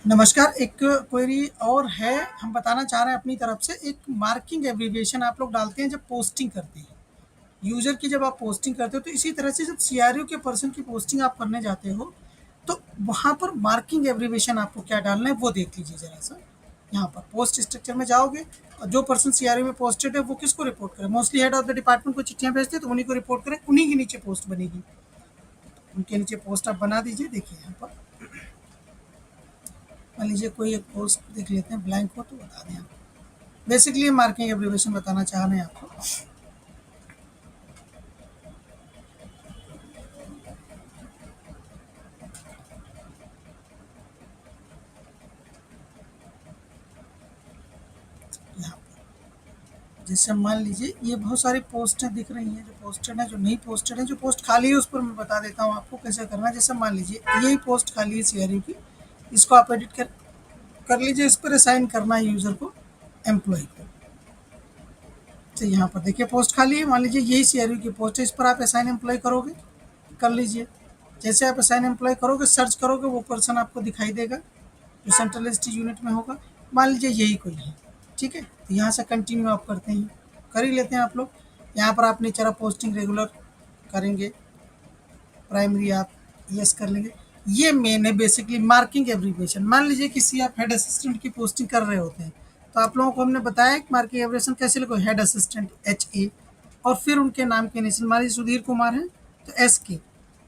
नमस्कार, एक क्वेरी और है, हम बताना चाह रहे हैं अपनी तरफ से एक मार्किंग एब्रिविएशन आप लोग डालते हैं जब पोस्टिंग करते हैं। यूज़र की जब आप पोस्टिंग करते हो तो इसी तरह से जब सीआरओ के पर्सन की पोस्टिंग आप करने जाते हो, तो वहाँ पर मार्किंग एब्रिविएशन आपको क्या डालना है वो देख लीजिए ज़रा-सा। यहाँ पर पोस्ट स्ट्रक्चर में जाओगे और जो पर्सन सीआरओ में पोस्टेड है वो किसको रिपोर्ट करे? Mostly head of the department को चिट्ठियाँ भेजते हैं तो उन्हीं को रिपोर्ट करें, उन्हीं के नीचे पोस्ट बनेगी। उनके नीचे पोस्ट आप बना दीजिए, देखिए यहाँ पर मान लीजिए कोई एक पोस्ट देख लेते हैं, ब्लैंक हो तो बता दें आप। बेसिकली मार्किंग एब्रिविएशन बताना चाह रहे हैं आपको। यहाँ पर जैसे मान लीजिए ये बहुत सारी पोस्टें दिख रही हैं, जो पोस्टेड हैं, जो नहीं पोस्टेड हैं, जो पोस्ट खाली है उस पर मैं बता देता हूँ आपको कैसे करना है। जैसे मान लीजिए यही पोस्ट खाली है सीआरयू की, इसको आप एडिट कर लीजिए, इस पर असाइन करना है यूज़र को, एम्प्लॉय को। तो यहाँ पर देखिए पोस्ट खाली है, मान लीजिए यही सीआरयू की पोस्ट है, इस पर आप असाइन एम्प्लॉय करोगे, कर लीजिए। जैसे आप असाइन एम्प्लॉय करोगे, सर्च करोगे, वो पर्सन आपको दिखाई देगा जो सेंट्रल एसटी यूनिट में होगा। मान लीजिए यही कोई है, ठीक है, तो यहाँ से कंटिन्यू आप करते हैं, कर ही लेते हैं आप लोग। यहाँ पर आप नेचर ऑफ पोस्टिंग रेगुलर करेंगे, प्राइमरी आप यस कर लेंगे। ये मेन है बेसिकली मार्किंग एब्रिविएशन। मान लीजिए किसी आप हेड असिस्टेंट की पोस्टिंग कर रहे होते हैं, तो आप लोगों को हमने बताया कि मार्किंग एब्रिविएशन कैसे लिखो, हेड असिस्टेंट HA, और फिर उनके नाम के इनिशियल, मान लीजिए सुधीर कुमार हैं तो SK,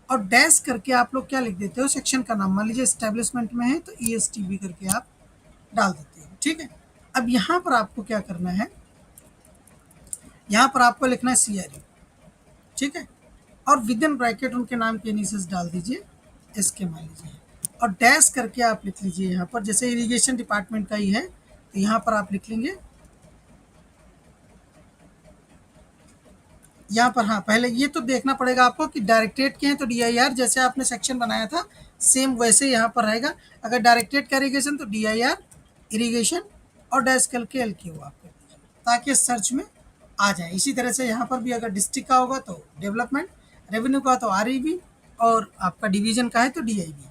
और डैश करके आप लोग क्या लिख देते हो, सेक्शन का नाम। मान लीजिए एस्टेब्लिशमेंट में है तो ESTB करके आप डाल देते हो, ठीक है। अब यहाँ पर आपको क्या करना है, यहाँ पर आपको लिखना है CRU, ठीक है, और विद इन ब्रैकेट उनके नाम के इनिशियल्स डाल दीजिए, SK मान लीजिए, और डैश करके आप लिख लीजिए यहाँ पर, जैसे इरिगेशन डिपार्टमेंट का ही है तो यहाँ पर आप लिख लेंगे, यहाँ पर हाँ, पहले ये तो देखना पड़ेगा आपको कि डायरेक्टरेट के हैं तो DIR, जैसे आपने सेक्शन बनाया था सेम वैसे यहाँ पर रहेगा। अगर डायरेक्टरेट का इरिगेशन तो DIR इरिगेशन और डैश करके LQ आपको, ताकि सर्च में आ जाए। इसी तरह से यहाँ पर भी अगर डिस्ट्रिक्ट का होगा तो डेवलपमेंट, रेवेन्यू का तो REV, और आपका डिवीजन का है तो DIV,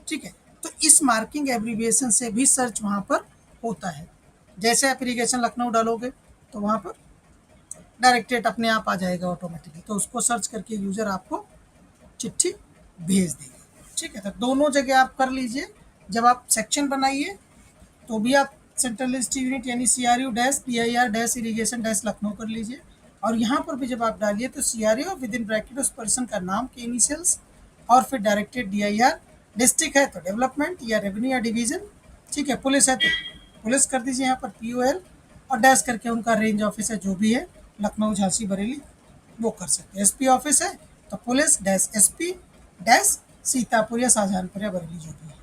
ठीक है। तो इस मार्किंग एब्रिविएशन से भी सर्च वहाँ पर होता है। जैसे आप इरिगेशन लखनऊ डालोगे तो वहाँ पर डायरेक्टरेट अपने आप आ जाएगा ऑटोमेटिकली, तो उसको सर्च करके यूज़र आपको चिट्ठी भेज देगी, ठीक है। तो दोनों जगह आप कर लीजिए। जब आप सेक्शन बनाइए तो भी आप सेंट्रल लिस्ट यूनिट यानी CRU dash DIR dash irrigation dash Lucknow कर लीजिए, और यहाँ पर भी जब आप डालिए तो CRU विद इन ब्रैकेट उस पर्सन का नाम के इनिशियल्स, और फिर डायरेक्टेड DIR, डिस्ट्रिक्ट है तो डेवलपमेंट या रेवेन्यू या डिवीज़न, ठीक है, पुलिस है तो पुलिस कर दीजिए यहाँ पर POL, और डैश करके उनका रेंज ऑफिस है जो भी है, लखनऊ, झांसी, बरेली, वो कर सकते हैं। SP ऑफिस है तो police dash SP dash Sitapur या शाहजहानपुर या बरेली जो भी है,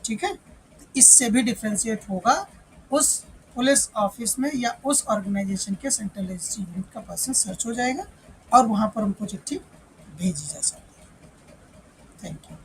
ठीक है। तो इससे भी डिफ्रेंशिएट होगा उस पुलिस ऑफिस में या उस ऑर्गेनाइजेशन के सेंट्रल एजेंसी यूनिट का पर्सन सर्च हो जाएगा और वहाँ पर उनको चिट्ठी भेजी जा सकती है। Thank you.